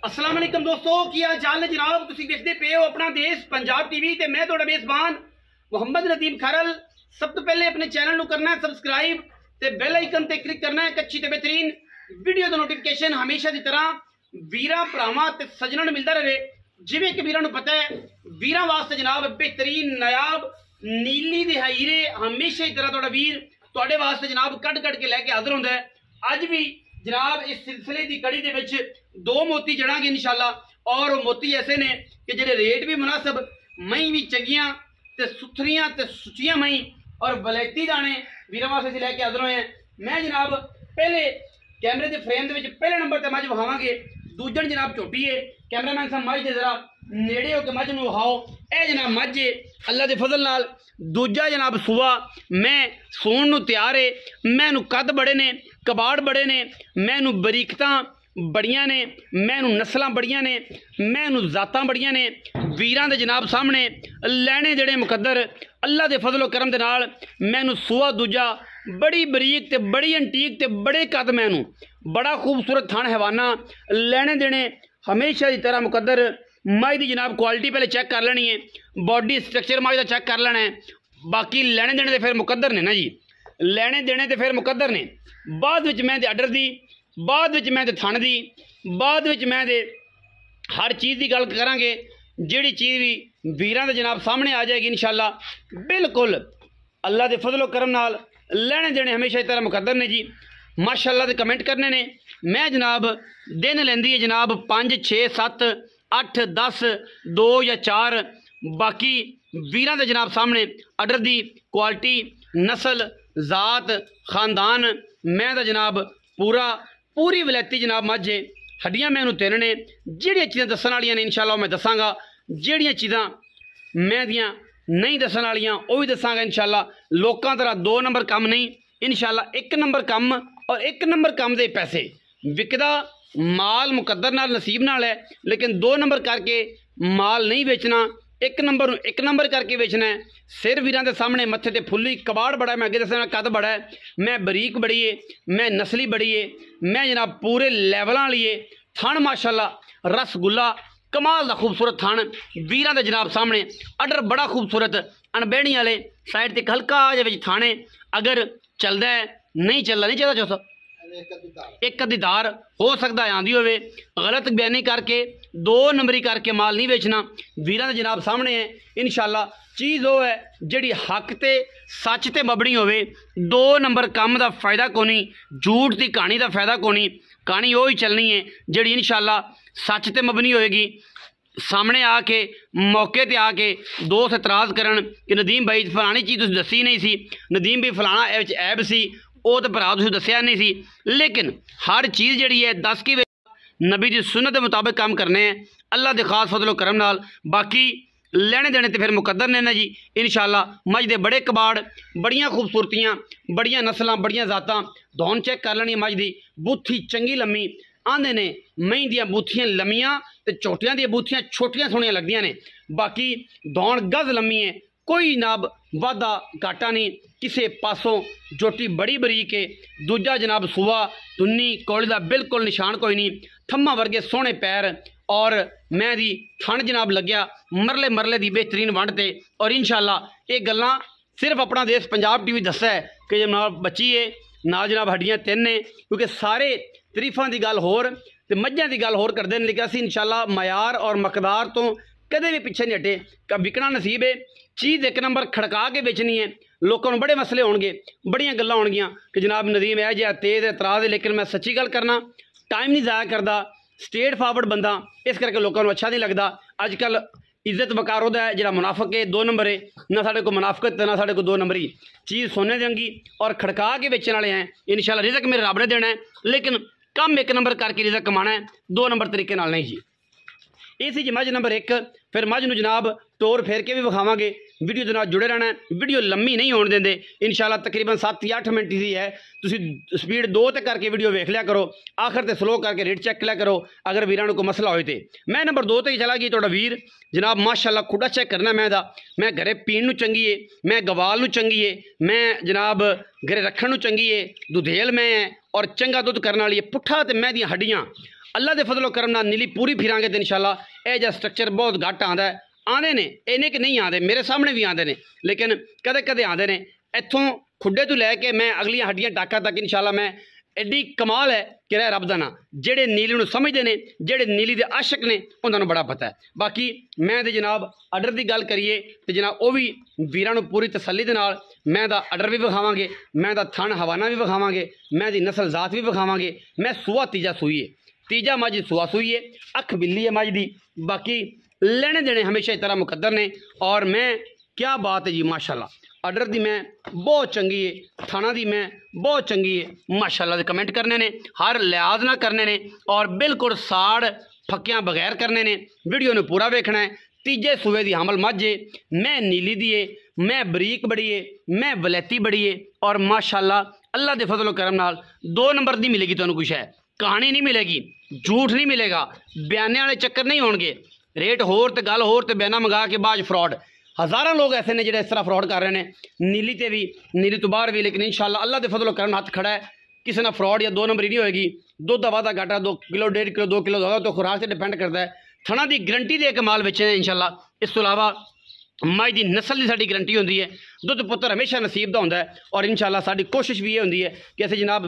अस्सलाम वालेकुम दोस्तों, की हाल चाल है जनाब। तुसीं देखदे पे हो अपना देश पंजाब टीवी ते मैं तुहाडा मेज़बान मुहम्मद नदीम खरल। सब तो पहले अपने चैनल को करना है सबसक्राइब ते बेल आइकन ते क्लिक करना है। अच्छी ते बेहतरीन वीडियो का नोटिफिकेशन हमेशा की तरह वीरां भरावां ते सज्जनां नूं मिलदा रहे। जिवें कि वीरां नूं पता है वीरां वास्ते जनाब बेहतरीन नायाब नीली दे हीरे हमेशा की तरह तुहाडा वीर तुहाडे वास्ते जनाब कट के लैके हाजिर हुंदा है। अज भी जनाब इस सिलसिले की कड़ी दे विच दो मोती जड़ांगे इंशाअल्लाह। और मोती ऐसे ने कि जिहदे रेट भी मुनासिब, मई भी चंगियां ते सुथरियां ते सुचियां मई और वलैती दाने वीरां वास्ते लैके हाजिर होए हैं। मैं जनाब पहले कैमरे के फ्रेम के पहले नंबर पर मझ विखावांगे, दूजन जनाब झोटी है। कैमरामैन साहब मझ दे जरा नेड़े होकर मझ नूं विखाओ। यह जनाब मझ है अल्लाह के फजल नाल दूजा जनाब सूआ मैं सूण नूं तैयार है। मैनू कद बड़े ने, कबाड़ बड़े ने, मैनू बरीकतां बड़ियां ने, मैनू नस्लां बड़ियां ने, मैनू जातां बड़ियां ने। वीरां दे जनाब सामने लैने जेड़े मुकद्दर अल्लाह के फजलो करम दे नाल मैनू सूआ दूजा बड़ी बरीक ते बड़ी अंटीक ते बड़े कद, मैनू बड़ा खूबसूरत थान हैवाना लैने देने हमेशा की तरह मुकद्दर। मझ की जनाब क्वालिटी पहले चेक कर लेनी है, बॉडी स्ट्रक्चर मझ का चेक कर लेना है। बाकी लैने देने तो फिर मुकद्दर ने ना जी, लैने देने तो फिर मुकद्दर ने। बाद विच मैं अडर दी, बाद विच मैं थन दी, बाद विच मैं हर चीज़ की गल करांगे जिहड़ी चीज़ भी वीरां दे जनाब सामने आ जाएगी इंशाअल्लाह। बिल्कुल अल्लाह के फजलो करम नाल लैने देने हमेशा की तरह मुकद्दर ने जी। माशाअल्लाह दे कमेंट करने ने। मैं जनाब दिन लैंदी है जनाब 5 6 7 8 10 2 या 4। बाकी वीरां दे जनाब सामने अडर दी क्वालिटी नस्ल जात खानदान मैं दा जनाब पूरी वलैती जनाब मझ है। हड्डियां मैनू 3 ने। जिहड़ियां चीज़ां दस्सण वालियां ने इंशाअल्लाह मैं दसांगा, जिहड़ियां चीज़ां मैं दियां नहीं दस्सण वालियां वो भी दसांगा इंशाअल्लाह। लोकां तरह 2 नंबर कम नहीं इंशाअल्लाह, 1 नंबर कम और 1 नंबर कम दे पैसे विकदा माल मुकद्दर नाल नसीब नाल है। लेकिन 2 नंबर करके माल नहीं बेचना, 1 नंबर 1 नंबर करके बेचना है। सिर वीरां दे सामने मत्थे ते फुल्ली कबाड़ बड़ा है। मैं अगे दसना कद बड़ा है, मैं बरीक बड़ी है, मैं नस्ली बड़ी है, मैं जनाब पूरे लैवलों वाली है। थन माशाअल्लाह रसगुल्ला कमाल दा खूबसूरत थन वीरां दे जनाब सामने। अडर बड़ा खूबसूरत अणबैणी वाले साइड ते हल्का जिहा विच थाने अगर चलदा है नहीं चलदा नहीं चलदा चौथा एक अद्धी धार हो सकता है आंदी होवे। गलत बयानी करके 2 नंबरी करके माल नहीं बेचना। वीरां दे जनाब सामने है इंशाअल्लाह। चीज़ वो है जिहड़ी हक ते सच ते मबनी होवे। 2 नंबर कम का फायदा कोनी, झूठ की कहानी का फायदा कोनी। कहानी वो ही चलनी है जिहड़ी इंशाअल्लाह सच ते मबनी होएगी। सामने आके मौके ते आके दोस्त इतराज़ करन कि नदीम भाई फलानी चीज़ तुसीं दसी नहीं सी, नदीम भाई फलाना ऐब सी, वो तो भरा तुसीं दस्सिया नहीं सी। लेकिन हर चीज़ जिहड़ी है दस की नबी की सुन्नत के मुताबिक काम करने हैं अल्लाह के खास फजलो करम नाल। बाकी लैने देने तो फिर मुकद्दर ने ना जी इंशाअल्लाह। मझ दे बड़े कबाड़, बड़ियां खूबसूरतियां, बड़ियां नस्लां, बड़ियां जातां। धौन चेक कर लेनी मझ दी बूथी चंगी लम्मी। आंदे ने मई दियां बूथियां लम्मियां ते झोटियां दियां बूथियां छोटियां सोहणियां लगदियां ने। बाकी धौन गज लम्मी है, कोई जनाब वाधा घाटा नहीं किसी पासों। जोटी बड़ी बरीक है। दूजा जनाब सूआ धुन्नी कोली का बिल्कुल निशान कोई नहीं। थम्मा वर्गे सोहने पैर और मैं दी थन जनाब लग्या मरले मरले की बेहतरीन वंड ते। और इंशाअल्लाह ये गल्लां सिर्फ अपना देश पंजाब टीवी दस्सा है कि जनाब बच्ची है नाल जनाब हड्डियां 3 ने। क्योंकि सारे तरीफां की गल होर ते मझां की गल होर करते हैं। लेकिन असीं इंशाअल्लाह मयार और मकदार तो कदे भी पिछे नहीं हटे। विकना नसीब है, चीज़ 1 नंबर खड़का के बेचनी है। लोगों को बड़े मसले होंगे, बड़ियां गल्लां होणगियां कि जनाब नदीम है जिहा तेज़ एतराज़ है। लेकिन मैं सच्ची गल करना, टाइम नहीं ज़ाया करता, स्ट्रेट फॉरवर्ड बंदा, इस करके लोगों को अच्छा नहीं लगता। अजकल इज्जत वकार होता है जिहड़ा मुनाफक है 2 नंबर है। ना साढ़े को मुनाफकत ना साढ़े को 2 नंबरी चीज़ सोने देंगी और खड़का के बेचने वाले हैं। इंशाअल्लाह रिज़क मेरे रब ने देना है, लेकिन कम 1 नंबर करके रिज़क कमाना है, 2 नंबर तरीके नाल नहीं जी। ये सी जी मझ नंबर 1। फिर मझ नूं जनाब टोर फेर के भी विखावांगे। वीडियो के नाल जुड़े रहना है, वीडियो लम्मी नहीं होने देंगे इंशाअल्लाह। तकरीबन 7 या 8 मिनट ही है। तुसीं स्पीड 2 ते करके वीडियो वेख लिया करो, आखिर ते स्लो करके रेट चेक लिया करो अगर वीरां नूं कोई मसला होए तो। मैं नंबर 2 ते चला गई। तुहाडा वीर जनाब माशाअल्लाह खुड़ा चेक करना मैं घरे पीण नूं चंगी है, मैं गवाल नूं चंगी है, मैं जनाब घरे रखण नूं चंगी है, दुधेल मैं है और चंगा दुध करने वाली है। पुट्ठा ते मैं दियां हड्डियां अल्लाह के फजलो करम नाल नीली पूरी फिरांगे तो इंशाल्लाह यह जिहा स्ट्रक्चर बहुत घट आंदा है। आते ने इन्ने कि नहीं आते, मेरे सामने भी आते हैं, लेकिन कदे कदे आते हैं। इत्थों खुडे तो लैके मैं अगलियां हड्डियां टाका तक इंशाल्लाह मैं एड्डी कमाल है कि रह रब दा ना। जेड़े नीली नूं समझदे ने, जेड़े नीली दे आशक ने, उन्हां नूं बड़ा पता है। बाकी मैं ते जनाब आर्डर की गल करिए तो जनाब वो भी वीरां नूं पूरी तसल्ली दे नाल मैं दा आर्डर भी विखावांगे, मैं दा थण हवाना भी विखावांगे, मैं दी नस्ल जात भी विखावांगे। मैं सूआ तीजा सूई है, तीजा मझ सूआ सूई है, अख बिल्ली है मझ दी। बाकी लेने देने हमेशा इस तरह मुकद्दर ने। और मैं क्या बात है जी, माशाल्लाह आर्डर दी मैं बहुत चंगी है, थाना दी मैं बहुत चंगी है माशाल्लाह दे कमेंट करने ने, हर लिहाज ना करने ने और बिल्कुल साड़ फक्कियां बगैर करने ने। वीडियो ने पूरा वेखना है। तीजे सूबे दी हमल मझ है, मैं नीली दी है, मैं बरीक बड़ी है, मैं वलैती बड़ी है और माशाल्लाह अल्लाह दे फजलो करम नाल 2 नंबर दी मिलेगी। तुहानूं कुछ है कहानी नहीं मिलेगी, झूठ नहीं मिलेगा, बयाने वाले चक्कर नहीं होणगे। रेट होर ते गल होर ते बयाना मंगा के बाद फ्रॉड। हज़ारों लोग ऐसे ने जिहड़े इस तरह फ्रॉड कर रहे हैं, नीली ते भी, नीली तो बाहर भी। लेकिन इंशाल्लाह अल्लाह दे फजलो करम हाथ खड़ा है, किसी ना फ्रॉड या 2 नंबरी नहीं होएगी। दुध का वाधा घाटा 2 किलो 1.5 किलो 2 किलो होगा तो खुराक से डिपेंड करता है। थणा की गरंटी दे के माल बेचने इंशाल्लाह। इस तो इलावा मझ की नस्ल की साडी गरंटी होंदी है। दुध पुत्र हमेशा नसीब का होंदा है और इंशाल्लाह साडी कोशिश भी ये होंदी है कि असीं जनाब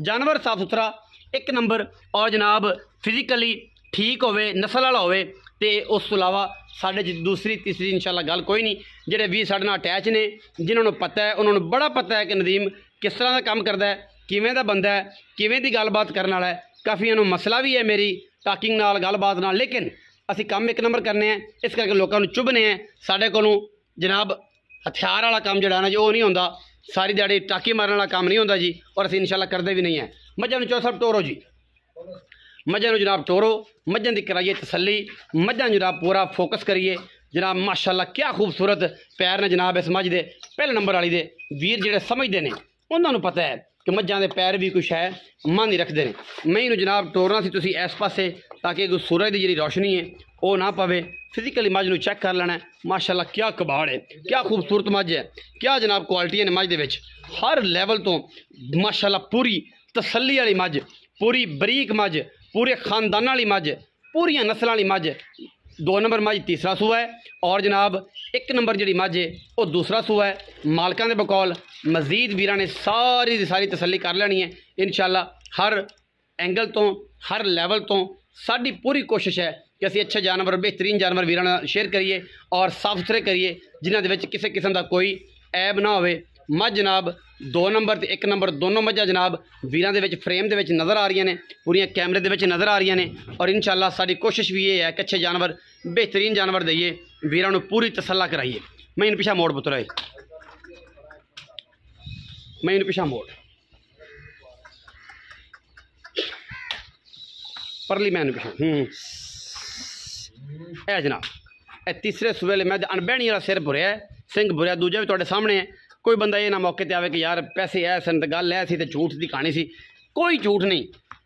जानवर साफ सुथरा 1 नंबर और जनाब फिजिकली ठीक होवे, नस्ल वाला होवे। तो उस तो इलावा साढ़े दूसरी तीसरी इंशाल्लाह गल कोई नहीं। जेडे भी साढ़े नाल अटैच ने, जिन्होंने पता है, उन्होंने बड़ा पता है कि नदीम किस तरह का काम करता है, किवें दा बंदा है, किवें दी गलबात करने वाला है। काफ़ी इन्होंने मसला भी है मेरी टाकिंग नाल गलबात नाल, लेकिन असीं काम 1 नंबर करने हैं। इस करके लोगों को चुभने हैं। साढ़े कोलों जनाब हथियार वाला काम जड़ा ना जी वो नहीं होंदा, सारी दिहाड़ी टाकी मारने वाला काम नहीं होंदा जी। और असीं इंशाल्लाह करते भी नहीं है। मझां नूं चौसठ टोरो जी, मझां नूं जनाब टोरो, मझां दी कराइए तसल्ली, मझां जनाब पूरा फोकस करिए जनाब। माशाल्लाह क्या खूबसूरत पैर ने जनाब इस मझ दे। पहले नंबर वाली दे वीर जिहड़े समझदे ने उन्होंने पता है कि मझां दे पैर भी कुछ है मन ही रखते हैं। मैं इनू जनाब टोरना सी तुसीं इस पासे ताकि सूरज की जी रोशनी है वो ना पवे। फिजिकली मझ नूं चेक कर लेना है। माशाल्लाह क्या कबाड़ है, क्या खूबसूरत मझ है, क्या जनाब क्वालिटी ने मझ दे विच हर लैवल तो माशाल्लाह पूरी तसल्ली वाली मझ, पूरी बरीक मझ, पूरे खानदान वाली मझ, पूरिया नस्ल वाली मझ। 2 नंबर मझ तीसरा सूआ है और जनाब 1 नंबर जी मझ है वो दूसरा सूआ है। मालकां दे बकौल मजीद वीरां ने सारी की सारी तसल्ली कर लेनी है इंशाल्लाह। हर एंगल तो हर लैवल तो साडी पूरी कोशिश है कि असीं अच्छे जानवर, बेहतरीन जानवर वीरां नाल शेयर करिए और साफ सुथरे करिए जिन्हां दे विच किसी किस्म का कोई ऐब ना होवे। मझ जनाब 2 नंबर ते 1 नंबर दोनों मझां जनाब वीरां दे विच फ्रेम दे विच नज़र आ रही ने, पूरियां कैमरे दे विच नज़र आ रही ने। और इंशाल्लाह साडी कोशिश भी ये है कि अच्छे जानवर, बेहतरीन जानवर दईए, वीरां नूं पूरी तसल्ला कराइए। मैं इन पिछा मोड़ पुत्र है, मैं इन पिछा मोड़ परली मैन पिछा है जनाब। ए तीसरे सूबे मैं अनबैनी वाला सिर भुरया, सिंह भुरया, दूजा भी तुहाडे सामने है। कोई बंदा ये ना मौके ते आवे कि यार पैसे ऐ सन ते गल ऐ सी ते झूठ दी कहानी सी, कोई झूठ नहीं।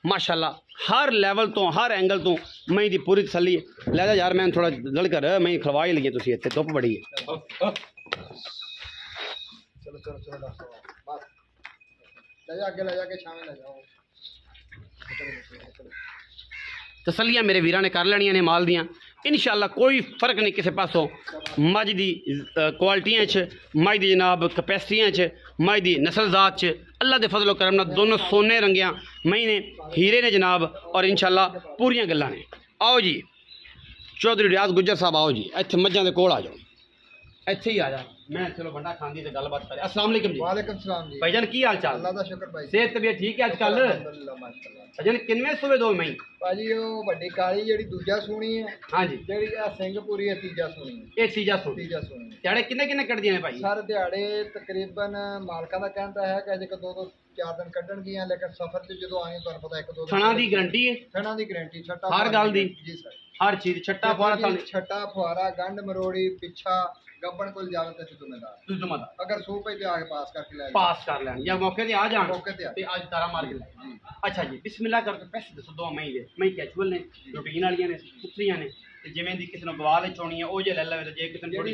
माशाल्लाह हर लैवल तो हर एंगल तो मैं दी पूरी तसल्ली है। लै जा यार मैं थोड़ा गल कर, मैं खलवा ही लगी तुसीं इत्थे धुप्प बड़ी है। चलो चलो चलो बस ले जा आगे, ले जाके छावें ले जाओ। तसल्लियां मेरे वीरां ने कर लेनियां ने माल दियां इंशाल्लाह। कोई फर्क नहीं किसी पासों मझ दी क्वालिटियां च, मझ दी जनाब कैपेसिटियां च, मझ दी नस्ल जात च। अल्लाह दे फजलो करम नाल दोनों सोने रंगियां मई ने, हीरे ने जनाब। और इंशाल्लाह पूरियां गल्लां ने। आओ जी चौधरी रियाज गुज्जर साहब, आओ जी इत्थे मझां दे कोल आ जाओ, इत्थे ही आ जा। मैं चलो बंदा खांदी ते गलबात करे। अस्सलाम वालेकुम जी। वालेकुम सलाम जी। भाईजान की हाल चाल? अल्लाह दा शुक्र भाई, सेहत तबीयत ठीक है आजकल? अल्हम्दुलिल्लाह माशाअल्लाह। भाईजान किनवे सूबे दो मई? भाजी ओ वड्डी काली जेड़ी दूजा सुनी है। हां जी। जेड़ी आ सिंहपुरी है तीजा सुनी है। ए तीजा सुनी है। दिहाड़े किन्ने किन्ने कटदियां ने भाई? सर दिहाड़े तकरीबन मालकां दा कहना है कि अजे 2-4 दिन कड्ढण गईयां, लेकिन सफर च जदों आए तुहानूं पता 1-2 थणा दी गारंटी है। थणा दी गारंटी, छट्टा हर गल दी जी सर, हर चीज छट्टा फुआरा, छट्टा फुआरा, गंढ मरोड़ी, पिछा गब्बन कोल जावे ते जुम्मेदार अगर सो पे ते आके पास करके ले पास कर लें या मौके ते आ जान, मौके ते आज तारा मार के ले। अच्छा जी बिस्मिल्लाह करके पैसे दसो। 2 मई दे मई कैजुअल ने, रूटीन वालियां ने, सुथरियां ने ते जिवें दी किसी ने गवाल चोनी है ओ जे ले लवे ते जे किसी ने थोड़ी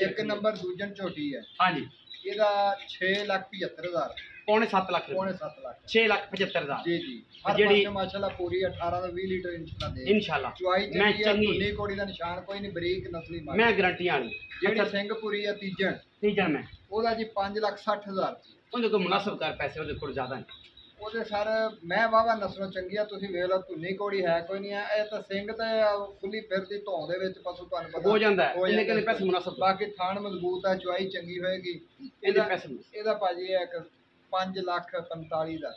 1 नंबर दूजन झोटी है। हां जी ਇਹਦਾ 6,75,000 पौने 7 लाख पौने 7 लाख 6,75,000 जी जी हर ਜਿਹੜੀ ਪਾਸੇ ਮਾਸ਼ਾਅੱਲਾ ਪੂਰੀ 18 ਤੋਂ 20 ਲੀਟਰ ਇੰਸ਼ਾਅੱਲਾ ਦੇ इंशाल्लाह ਚੁਆਈ मैं ਚੰਗੀ ਆ चंगी ਧੁੰਨੀ ਕੋੜੀ ਦਾ ਨਿਸ਼ਾਨ ਕੋਈ ਨਹੀਂ ਬਰੀਕ ਨਸਲੀ ਮਾਲ मैं गारंटी वाली ਜਿਹੜੀ ਸਿੰਘਪੁਰੀ ਆ ਤੀਜਣ तीजन में ਉਹਦਾ ਜੀ 5,60,000 ਉਹਦੇ ਕੋਲ ਮੁਨਾਸਬ ਕਰ ਪੈਸੇ ਉਹਦੇ ਕੋਲ ਜ਼ਿਆਦਾ ਨੇ ਉਹਦੇ ਸਰ ਮੈਂ ਵਾਵਾ ਨਸਲੋਂ ਚੰਗੀਆਂ ਤੁਸੀਂ ਵੇਖ ਲਓ ਧੁੰਨੀ ਕੋੜੀ ਹੈ ਕੋਈ ਨਹੀਂ ਹੈ ਇਹ ਤਾਂ ਸਿੰਘ ਤੇ ਖੁੱਲੀ ਫਿਰਦੀ ਧੌਂ ਦੇ ਵਿੱਚ ਪਸ਼ੂ ਤੁਹਾਨੂੰ ਪਤਾ ਹੋ ਜਾਂਦਾ ਹੈ ਹੋ ਇਹਨੇ ਜਾਂਦਾ ਕਿੰਨੇ ਪੈਸੇ ਮੁਨਾਸਬ ਬਾਕੀ ਥਾਣ ਮਜ਼ਬੂਤ ਹੈ ਚੁਆਈ ਚੰਗੀ ਹੋਏਗੀ ਇਹਦੇ ਪੈਸੇ ਇਹਦਾ ਭਾਜੀ ਇਹ ਇੱਕ 5,45,000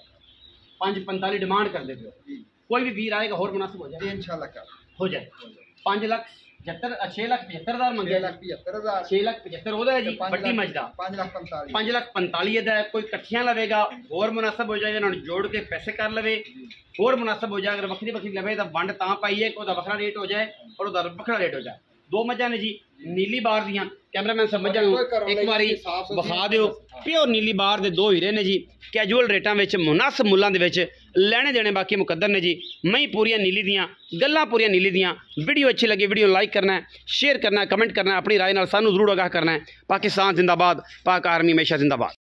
5,45 ਡਿਮਾਂਡ ਕਰਦੇ ਪਿਓ ਜੀ ਕੋਈ ਵੀ ਵੀਰ ਆਏਗਾ ਹੋਰ ਮੁਨਾਸਬ ਹੋ ਜੀ ਜਾਏ ਇਨਸ਼ਾਅੱਲਾ ਕਰ ਹੋ ਜਾਏ 6,75,000 ਮੰਗਿਆ 6,75,000 6,75,000 ਉਹਦਾ ਹੈ ਜੀ ਵੱਡੀ ਮੱਝ ਦਾ 5,45,000 5,45,000 ਦਾ ਹੈ। ਕੋਈ ਇਕੱਠੀਆਂ ਲਵੇਗਾ ਹੋਰ ਮੁਨਾਸਬ ਹੋ ਜਾਏਗਾ, ਇਹਨਾਂ ਨੂੰ ਜੋੜ ਕੇ ਪੈਸੇ ਕਰ ਲਵੇ ਹੋਰ ਮੁਨਾਸਬ ਹੋ ਜਾਏ। ਅਗਰ ਵੱਖਰੀ ਵੱਖਰੀ ਲਵੇ ਤਾਂ ਵੰਡ ਤਾਂ ਪਾਈਏ ਕਿ ਉਹਦਾ ਵੱਖਰਾ ਰੇਟ ਹੋ ਜਾਏ ਔਰ ਉਹਦਾ ਵੱਖਰਾ ਰੇਟ ਹੋ ਜਾਏ। ਦੋ ਮੱਝਾਂ ਨੇ ਜੀ ਨੀਲੀ ਬਾਰ ਦੀਆਂ, ਕੈਮਰਾਮੈਨ ਸਾਹਿਬ ਮੱਝਾਂ ਨੂੰ ਇੱਕ ਵਾਰੀ ਵਿਖਾ ਦਿਓ। ਪਿਓਰ ਨੀਲੀ ਬਾਰ ਦੇ ਦੋ ਹੀਰੇ ਨੇ ਜੀ, ਕੈਜੂਅਲ ਰੇਟਾਂ ਵਿੱਚ ਮੁਨਾਸਬ ਮੁੱਲਾਂ ਦੇ ਵਿੱਚ ਲੈਣੇ ਦੇਣੇ ਬਾਕੀ ਮੁਕੱਦਰ ਨੇ ਜੀ। ਮਈ ਪੂਰੀਆਂ ਨੀਲੀ ਦੀਆਂ, ਗੱਲਾਂ ਪੂਰੀਆਂ ਨੀਲੀ ਦੀਆਂ। ਵੀਡੀਓ ਅੱਛੀ ਲੱਗੀ ਵੀਡੀਓ ਲਾਈਕ ਕਰਨਾ ਹੈ, ਸ਼ੇਅਰ ਕਰਨਾ ਹੈ, ਕਮੈਂਟ ਕਰਨਾ ਹੈ, ਆਪਣੀ ਰਾਏ ਨਾਲ ਸਾਨੂੰ ਜ਼ਰੂਰ ਆਗਾਹ ਕਰਨਾ ਹੈ। ਪਾਕਿस्तान जिंदाबाद, पाक आर्मी हमेशा जिंदाबाद।